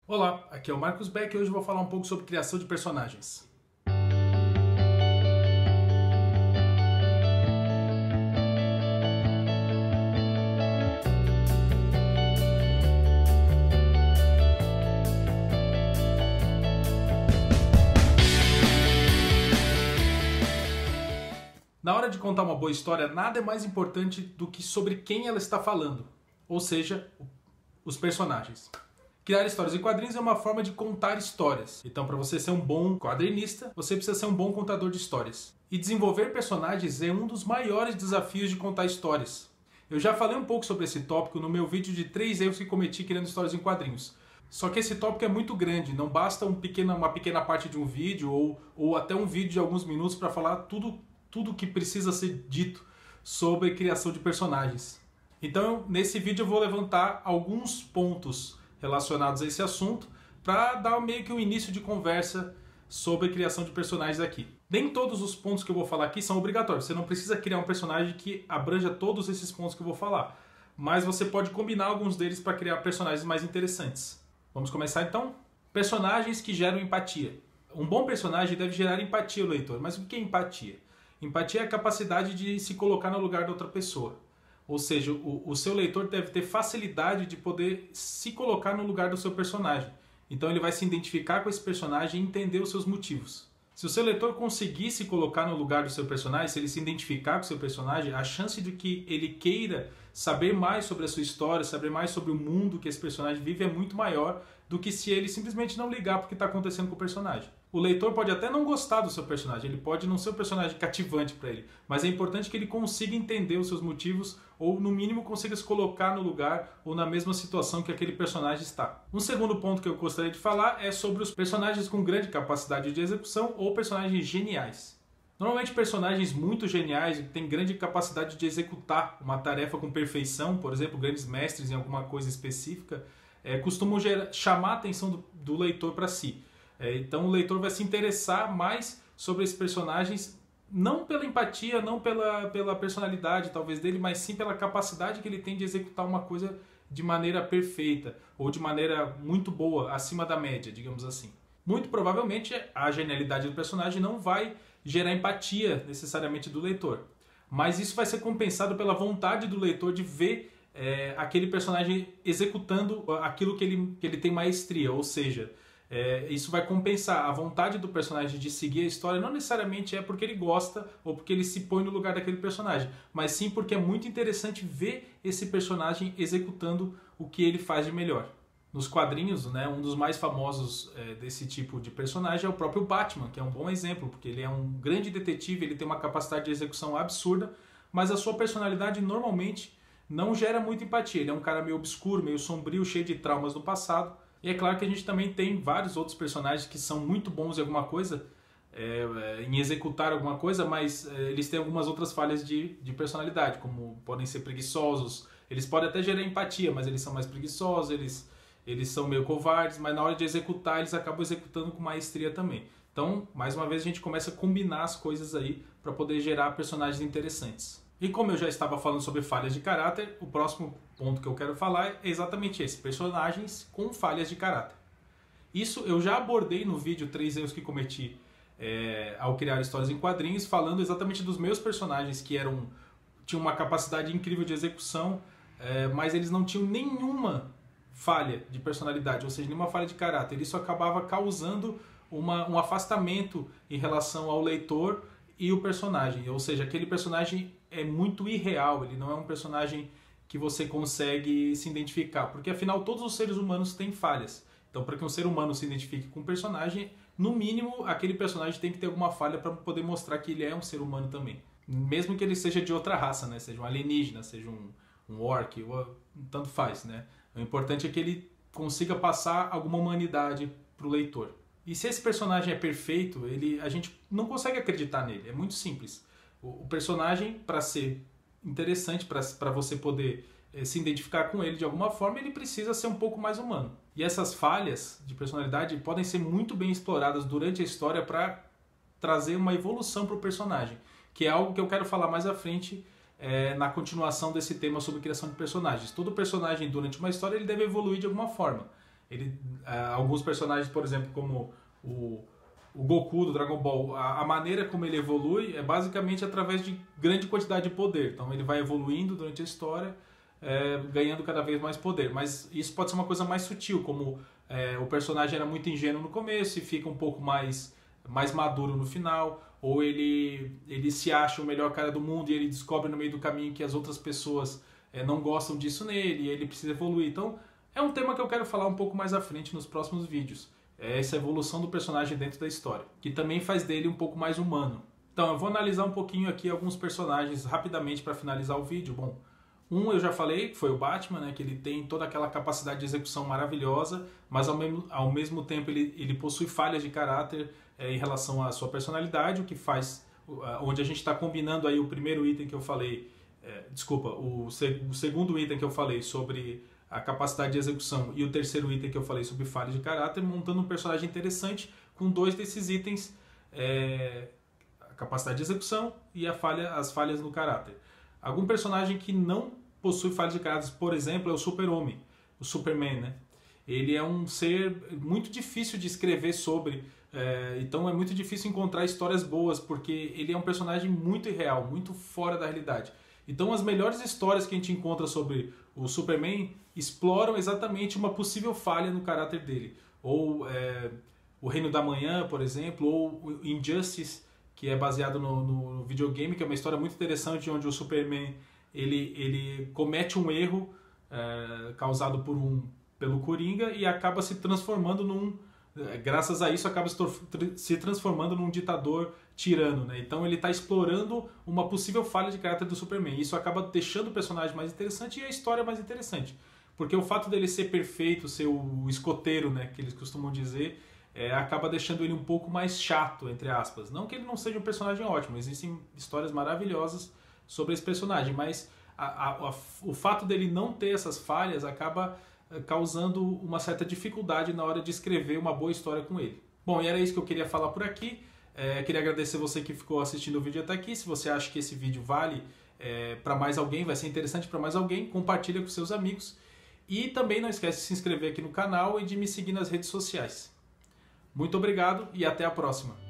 Olá, aqui é o Marcos Beck e hoje eu vou falar um pouco sobre criação de personagens. Na hora de contar uma boa história, nada é mais importante do que sobre quem ela está falando, ou seja, os personagens. Criar histórias em quadrinhos é uma forma de contar histórias. Então, para você ser um bom quadrinista, você precisa ser um bom contador de histórias. E desenvolver personagens é um dos maiores desafios de contar histórias. Eu já falei um pouco sobre esse tópico no meu vídeo de 3 erros que cometi criando histórias em quadrinhos. Só que esse tópico é muito grande, não basta uma pequena parte de um vídeo ou até um vídeo de alguns minutos para falar tudo que precisa ser dito sobre criação de personagens. Então, nesse vídeo eu vou levantar alguns pontos relacionados a esse assunto para dar meio que um início de conversa sobre criação de personagens aqui. Nem todos os pontos que eu vou falar aqui são obrigatórios. Você não precisa criar um personagem que abranja todos esses pontos que eu vou falar. Mas você pode combinar alguns deles para criar personagens mais interessantes. Vamos começar então? Personagens que geram empatia. Um bom personagem deve gerar empatia ao leitor. Mas o que é empatia? Empatia é a capacidade de se colocar no lugar da outra pessoa. Ou seja, o seu leitor deve ter facilidade de poder se colocar no lugar do seu personagem. Então ele vai se identificar com esse personagem e entender os seus motivos. Se o seu leitor conseguir se colocar no lugar do seu personagem, se ele se identificar com o seu personagem, a chance de que ele queira saber mais sobre a sua história, saber mais sobre o mundo que esse personagem vive é muito maior do que se ele simplesmente não ligar para o que está acontecendo com o personagem. O leitor pode até não gostar do seu personagem, ele pode não ser um personagem cativante para ele, mas é importante que ele consiga entender os seus motivos ou, no mínimo, consiga se colocar no lugar ou na mesma situação que aquele personagem está. Um segundo ponto que eu gostaria de falar é sobre os personagens com grande capacidade de execução ou personagens geniais. Normalmente personagens muito geniais, que têm grande capacidade de executar uma tarefa com perfeição, por exemplo, grandes mestres em alguma coisa específica, costumam chamar a atenção do leitor para si. Então o leitor vai se interessar mais sobre esses personagens, não pela empatia, não pela personalidade talvez dele, mas sim pela capacidade que ele tem de executar uma coisa de maneira perfeita, ou de maneira muito boa, acima da média, digamos assim. Muito provavelmente a genialidade do personagem não vai gerar empatia necessariamente do leitor, mas isso vai ser compensado pela vontade do leitor de ver aquele personagem executando aquilo que ele tem maestria, ou seja, isso vai compensar a vontade do personagem de seguir a história. Não necessariamente é porque ele gosta ou porque ele se põe no lugar daquele personagem, mas sim porque é muito interessante ver esse personagem executando o que ele faz de melhor. Nos quadrinhos, né, um dos mais famosos desse tipo de personagem é o próprio Batman, que é um bom exemplo, porque ele é um grande detetive, ele tem uma capacidade de execução absurda, mas a sua personalidade normalmente não gera muita empatia. Ele é um cara meio obscuro, meio sombrio, cheio de traumas do passado. E é claro que a gente também tem vários outros personagens que são muito bons em alguma coisa, em executar alguma coisa, mas eles têm algumas outras falhas de personalidade, como podem ser preguiçosos. Eles podem até gerar empatia, mas eles são mais preguiçosos, eles são meio covardes, mas na hora de executar, eles acabam executando com maestria também. Então, mais uma vez, a gente começa a combinar as coisas aí para poder gerar personagens interessantes. E como eu já estava falando sobre falhas de caráter, o próximo ponto que eu quero falar é exatamente esse: personagens com falhas de caráter. Isso eu já abordei no vídeo 3 erros que cometi ao criar histórias em quadrinhos, falando exatamente dos meus personagens que tinham uma capacidade incrível de execução, mas eles não tinham nenhuma falha de personalidade, ou seja, nenhuma falha de caráter. Isso acabava causando um afastamento em relação ao leitor e o personagem, ou seja, aquele personagem é muito irreal, ele não é um personagem que você consegue se identificar, porque afinal todos os seres humanos têm falhas. Então, para que um ser humano se identifique com um personagem, no mínimo aquele personagem tem que ter alguma falha para poder mostrar que ele é um ser humano também, mesmo que ele seja de outra raça, né? Seja um alienígena, seja um orc, tanto faz, né? O importante é que ele consiga passar alguma humanidade para o leitor. E se esse personagem é perfeito, a gente não consegue acreditar nele. É muito simples. O personagem, para ser interessante, para você poder se identificar com ele de alguma forma, ele precisa ser um pouco mais humano. E essas falhas de personalidade podem ser muito bem exploradas durante a história para trazer uma evolução para o personagem, que é algo que eu quero falar mais à frente na continuação desse tema sobre criação de personagens. Todo personagem, durante uma história, ele deve evoluir de alguma forma. Alguns personagens, por exemplo, como o Goku do Dragon Ball, a maneira como ele evolui é basicamente através de grande quantidade de poder. Então ele vai evoluindo durante a história, ganhando cada vez mais poder. Mas isso pode ser uma coisa mais sutil, como o personagem era muito ingênuo no começo e fica um pouco mais maduro no final, ou ele se acha o melhor cara do mundo e ele descobre no meio do caminho que as outras pessoas não gostam disso nele e ele precisa evoluir. Então é um tema que eu quero falar um pouco mais à frente nos próximos vídeos. É essa evolução do personagem dentro da história, que também faz dele um pouco mais humano. Então eu vou analisar um pouquinho aqui alguns personagens rapidamente para finalizar o vídeo. Bom, eu já falei, que foi o Batman, né, que ele tem toda aquela capacidade de execução maravilhosa, mas ao mesmo tempo ele possui falhas de caráter em relação à sua personalidade, o que faz, onde a gente está combinando aí o primeiro item que eu falei, o segundo item que eu falei sobre a capacidade de execução e o terceiro item que eu falei sobre falhas de caráter, montando um personagem interessante com dois desses itens, a capacidade de execução e as falhas no caráter. Algum personagem que não possui falhas de caráter, por exemplo, é o Super-Homem, o Superman, né? Ele é um ser muito difícil de escrever sobre, então é muito difícil encontrar histórias boas, porque ele é um personagem muito irreal, muito fora da realidade. Então as melhores histórias que a gente encontra sobre o Superman exploram exatamente uma possível falha no caráter dele. Ou O Reino da Manhã, por exemplo, ou o Injustice, que é baseado no videogame, que é uma história muito interessante, onde o Superman ele comete um erro causado pelo Coringa e acaba se transformando graças a isso acaba se transformando num ditador tirano, né? Então ele está explorando uma possível falha de caráter do Superman. Isso acaba deixando o personagem mais interessante e a história mais interessante. Porque o fato dele ser perfeito, ser o escoteiro, né, que eles costumam dizer, acaba deixando ele um pouco mais chato, entre aspas. Não que ele não seja um personagem ótimo, existem histórias maravilhosas sobre esse personagem, mas o fato dele não ter essas falhas acaba causando uma certa dificuldade na hora de escrever uma boa história com ele. Bom, e era isso que eu queria falar por aqui. Queria agradecer você que ficou assistindo o vídeo até aqui. Se você acha que esse vídeo vale para mais alguém, vai ser interessante para mais alguém, compartilha com seus amigos. E também não esquece de se inscrever aqui no canal e de me seguir nas redes sociais. Muito obrigado e até a próxima!